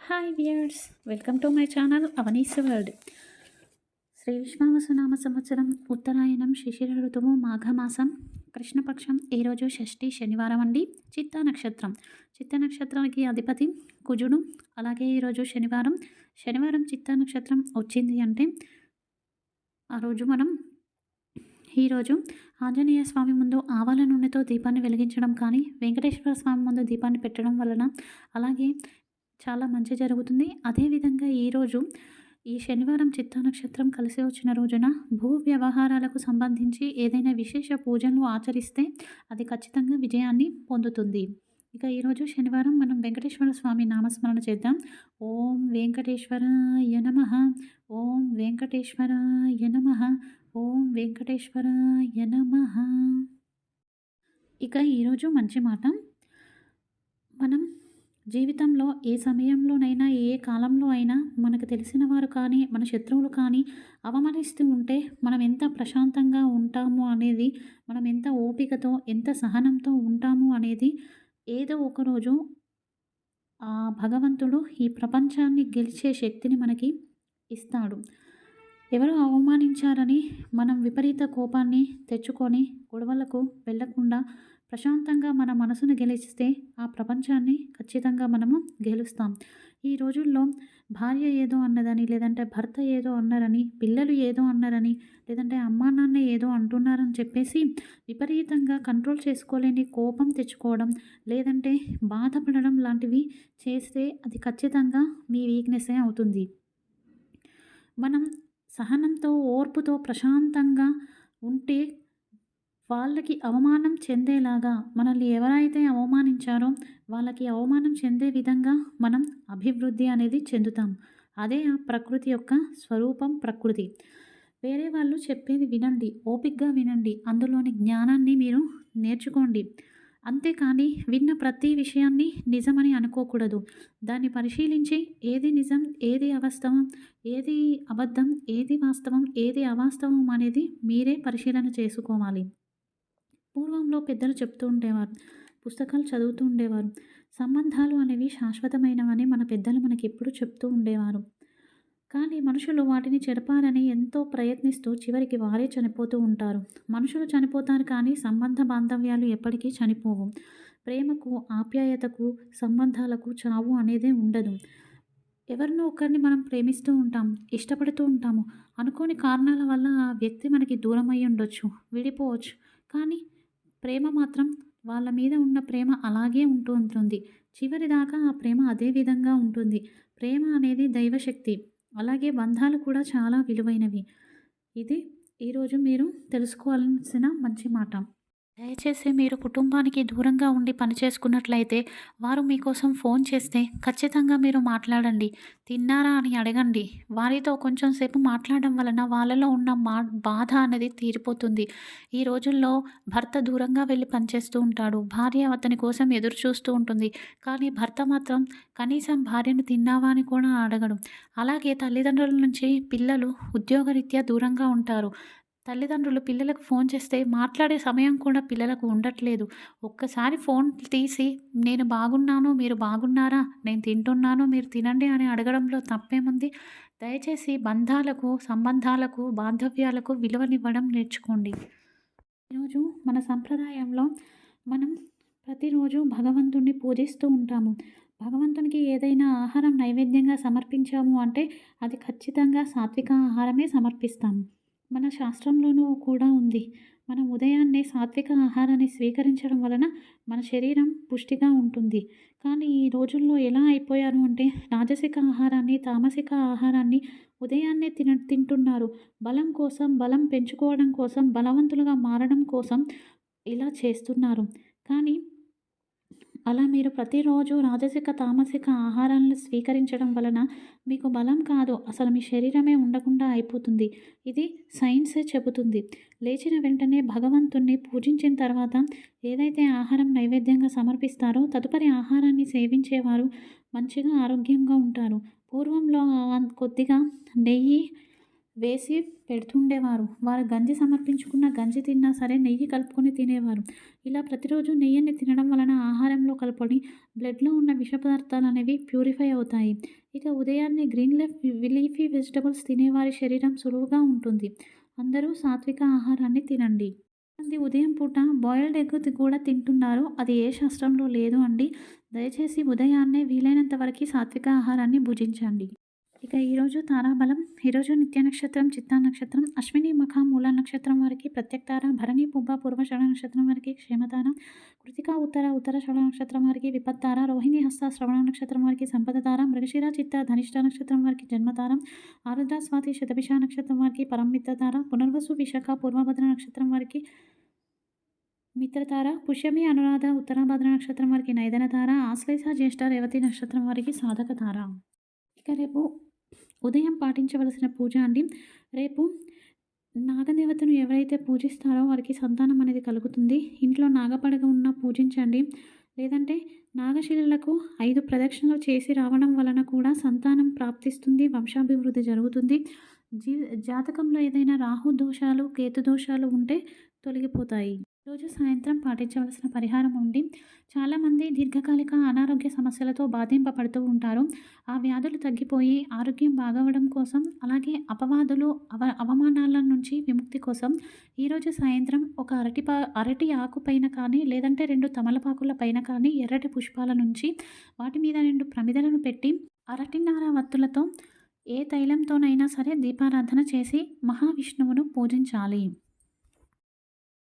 Hi viewers, welcome to my channel Avani's world. శ్రీ విశ్వావసునామ సంవత్సరం ఉత్తరాయణం శిశిర ఋతువు మాఘమాసం కృష్ణపక్షం. ఈరోజు షష్ఠి శనివారం అండి. చిత్త నక్షత్రానికి అధిపతి కుజుడు. అలాగే ఈరోజు శనివారం చిత్త నక్షత్రం వచ్చింది అంటే ఈరోజు ఆంజనేయ స్వామి ముందు ఆవాల నూనెతో దీపాన్ని వెలిగించడం కానీ, వెంకటేశ్వర స్వామి ముందు దీపాన్ని పెట్టడం వలన అలాగే చాలా మంచి జరుగుతుంది. అదేవిధంగా ఈరోజు ఈ శనివారం చిత్తా నక్షత్రం కలిసి వచ్చిన రోజున భూ వ్యవహారాలకు సంబంధించి ఏదైనా విశేష పూజలు ఆచరిస్తే అది ఖచ్చితంగా విజయాన్ని పొందుతుంది. ఇక ఈరోజు శనివారం మనం వెంకటేశ్వర స్వామి నామస్మరణ చేద్దాం. ఓం వెంకటేశ్వరాయ నమః, ఓం వెంకటేశ్వరాయ నమః, ఓం వెంకటేశ్వరాయ నమః. ఇక ఈరోజు మంచి మాట, మనం జీవితంలో ఏ సమయంలోనైనా ఏ కాలంలో అయినా మనకు తెలిసిన వారు కానీ మన శత్రువులు కానీ అవమానిస్తూ ఉంటే మనం ఎంత ప్రశాంతంగా ఉంటాము అనేది, మనం ఎంత ఓపికతో ఎంత సహనంతో ఉంటాము అనేది ఏదో ఒకరోజు ఆ భగవంతుడు ఈ ప్రపంచాన్ని గెలిచే శక్తిని మనకి ఇస్తాడు. ఎవరో అవమానించారని మనం విపరీత కోపాన్ని తెచ్చుకొని గొడవలకు వెళ్ళకుండా ప్రశాంతంగా మన మనసును గెలిస్తే ఆ ప్రపంచాన్ని ఖచ్చితంగా మనము గెలుస్తాం. ఈ రోజుల్లో భార్య ఏదో అన్నదని, లేదంటే భర్త ఏదో అన్నారని, పిల్లలు ఏదో అన్నారని, లేదంటే అమ్మా నాన్న ఏదో అంటున్నారని చెప్పేసి విపరీతంగా కంట్రోల్ చేసుకోలేని కోపం తెచ్చుకోవడం, లేదంటే బాధపడడం లాంటివి చేస్తే అది ఖచ్చితంగా మీ వీక్నెస్సే అవుతుంది. మనం సహనంతో ఓర్పుతో ప్రశాంతంగా ఉంటే వాళ్ళకి అవమానం చెందేలాగా, మనల్ని ఎవరైతే అవమానించారో వాళ్ళకి అవమానం చెందే విధంగా మనం అభివృద్ధి అనేది చెందుతాం. అదే ఆ ప్రకృతి యొక్క స్వరూపం. ప్రకృతి వేరే వాళ్ళు చెప్పేది వినండి, ఓపికగా వినండి, అందులోని జ్ఞానాన్ని మీరు నేర్చుకోండి. అంతేకాని విన్న ప్రతి విషయాన్ని నిజమని అనుకోకూడదు. దాన్ని పరిశీలించి ఏది నిజం, ఏది అవాస్తవం, ఏది అబద్ధం, ఏది వాస్తవం, ఏది అవాస్తవం అనేది మీరే పరిశీలన చేసుకోవాలి. పూర్వంలో పెద్దలు చెప్తూ ఉండేవారు, పుస్తకాలు చదువుతూ ఉండేవారు, సంబంధాలు అనేవి శాశ్వతమైనవని మన పెద్దలు మనకి ఎప్పుడూ చెప్తూ ఉండేవారు. కానీ మనుషులు వాటిని చెరపాలని ఎంతో ప్రయత్నిస్తూ చివరికి వారే చనిపోతూ ఉంటారు. మనుషులు చనిపోతారు కానీ సంబంధ బాంధవ్యాలు ఎప్పటికీ చనిపోవు. ప్రేమకు, ఆప్యాయతకు, సంబంధాలకు చావు అనేదే ఉండదు. ఎవరినో ఒకరిని మనం ప్రేమిస్తూ ఉంటాం, ఇష్టపడుతూ ఉంటాము. అనుకోని కారణాల వల్ల ఆ వ్యక్తి మనకి దూరం అయ్యి ఉండొచ్చు, విడిపోవచ్చు. కానీ ప్రేమ మాత్రం, వాళ్ళ మీద ఉన్న ప్రేమ అలాగే ఉంటూ ఉంటుంది. చివరిదాకా ఆ ప్రేమ అదే విధంగా ఉంటుంది. ప్రేమ అనేది దైవశక్తి. అలాగే బంధాలు కూడా చాలా విలువైనవి. ఇది ఈరోజు మీరు తెలుసుకోవాల్సిన మంచి మాట. దయచేసి మీరు కుటుంబానికి దూరంగా ఉండి పనిచేసుకున్నట్లయితే వారు మీకోసం ఫోన్ చేస్తే ఖచ్చితంగా మీరు మాట్లాడండి. తిన్నారా అని అడగండి. వారితో కొంచెం సేపు మాట్లాడడం వలన వాళ్ళలో ఉన్న బాధ అనేది తీరిపోతుంది. ఈ రోజుల్లో భర్త దూరంగా వెళ్ళి పనిచేస్తూ ఉంటాడు, భార్య అతని కోసం ఎదురు చూస్తూ ఉంటుంది. కానీ భర్త మాత్రం కనీసం భార్యను తిన్నావా అని కూడా అడగడు. అలాగే తల్లిదండ్రుల నుంచి పిల్లలు ఉద్యోగరీత్యా దూరంగా ఉంటారు. తల్లిదండ్రులు పిల్లలకు ఫోన్ చేస్తే మాట్లాడే సమయం కూడా పిల్లలకు ఉండట్లేదు. ఒక్కసారి ఫోన్ తీసి నేను బాగున్నాను, మీరు బాగున్నారా, నేను తింటున్నాను, మీరు తినండి అని అడగడంలో తప్పేముంది? దయచేసి బంధాలకు, సంబంధాలకు, బాంధవ్యాలకు విలువనివ్వడం నేర్చుకోండి. ఈరోజు మన సంప్రదాయంలో మనం ప్రతిరోజు భగవంతుణ్ణి పూజిస్తూ ఉంటాము. భగవంతునికి ఏదైనా ఆహారం నైవేద్యంగా సమర్పించాము అంటే అది ఖచ్చితంగా సాత్విక ఆహారమే సమర్పిస్తాము. మన శాస్త్రంలోనూ కూడా ఉంది, మనం ఉదయాన్నే సాత్విక ఆహారాన్ని స్వీకరించడం వలన మన శరీరం పుష్టిగా ఉంటుంది. కానీ ఈ రోజుల్లో ఎలా అయిపోయారు అంటే రాజసిక ఆహారాన్ని, తామసిక ఆహారాన్ని ఉదయాన్నే తింటున్నారు. బలం కోసం, బలం పెంచుకోవడం కోసం, బలవంతులుగా మారడం కోసం ఇలా చేస్తున్నారు. కానీ అలా మీరు ప్రతిరోజు రాజసిక, తామసిక ఆహారాలను స్వీకరించడం వలన మీకు బలం కాదు, అసలు మీ శరీరమే ఉండకుండా అయిపోతుంది. ఇది సైన్సే చెబుతుంది. లేచిన వెంటనే భగవంతుణ్ణి పూజించిన తర్వాత ఏదైతే ఆహారం నైవేద్యంగా సమర్పిస్తారో తదుపరి ఆహారాన్ని సేవించేవారు మంచిగా ఆరోగ్యంగా ఉంటారు. పూర్వంలో కొద్దిగా నెయ్యి, వేసి పెడుతుండేవారు. వారు గంజి సమర్పించుకున్న గంజి తిన్నా సరే నెయ్యి కలుపుకొని తినేవారు. ఇలా ప్రతిరోజు నెయ్యిని తినడం వలన ఆహారంలో కలుపుకొని బ్లడ్‌లో ఉన్న విష పదార్థాలనేవి ప్యూరిఫై అవుతాయి. ఇక ఉదయాన్నే గ్రీన్ లీఫీ వెజిటబుల్స్ తినేవారి శరీరం సులువుగా ఉంటుంది. అందరూ సాత్విక ఆహారాన్ని తినండి. కొంతమంది ఉదయం పూట బాయిల్డ్ ఎగ్ కూడా తింటున్నారు. అది ఏ శాస్త్రంలో లేదు అండి. దయచేసి ఉదయాన్నే వీలైనంత వరకి సాత్విక ఆహారాన్ని భుజించండి. ఇక ఈరోజు తారాబలం. ఈరోజు నిత్య నక్షత్రం చిత్తా నక్షత్రం, అశ్విని మఖ మూల నక్షత్రం వారికి ప్రత్యక్తార, భరణి పుబ్బ పూర్వషఢ నక్షత్రం వారికి క్షేమతార, కృతిక ఉత్తర షఢ నక్షత్రం వారికి విపత్తార, రోహిణి హస్త శ్రవణ నక్షత్రం వారికి సంపదతార, మృగశిర చిత్త ధనిష్ట నక్షత్రం వారికి జన్మతారం, ఆరుద్ర స్వాతి శతభిష నక్షత్రం వారికి పరంమిత్రతార, పునర్వసు విశాఖ పూర్వభద్ర నక్షత్రం వారికి మిత్రతార, పుష్యమి అనురాధ ఉత్తరాభద్ర నక్షత్రం వారికి నైదనతార, ఆశ్లేష జ్యేష్ఠ రేవతి నక్షత్రం వారికి సాధక తార. ఇక రేపు ఉదయం పాటించవలసిన పూజ అండి. రేపు నాగదేవతను ఎవరైతే పూజిస్తారో వారికి సంతానం అనేది కలుగుతుంది. ఇంట్లో నాగపడగ ఉన్న పూజించండి. లేదంటే నాగశిలలకు 5 ప్రదక్షిణలు చేసి రావడం వలన కూడా సంతానం ప్రాప్తిస్తుంది, వంశాభివృద్ధి జరుగుతుంది. జాతకంలో ఏదైనా రాహు దోషాలు, కేతు దోషాలు ఉంటే తొలగిపోతాయి. రోజు సాయంత్రం పాటించవలసిన పరిహారం ఉండి, చాలామంది దీర్ఘకాలిక అనారోగ్య సమస్యలతో బాధింపబడుతూ ఉంటారు. ఆ వ్యాధులు తగ్గిపోయి ఆరోగ్యం బాగవడం కోసం, అలాగే అపవాదులు అవమానాల నుంచి విముక్తి కోసం ఈరోజు సాయంత్రం ఒక అరటి ఆకు పైన కానీ, లేదంటే 2 తమలపాకుల పైన కానీ ఎర్రటి పుష్పాల నుంచి వాటి మీద 2 ప్రమిదలను పెట్టి అరటినార వత్తులతో ఏ తైలంతోనైనా సరే దీపారాధన చేసి మహావిష్ణువును పూజించాలి.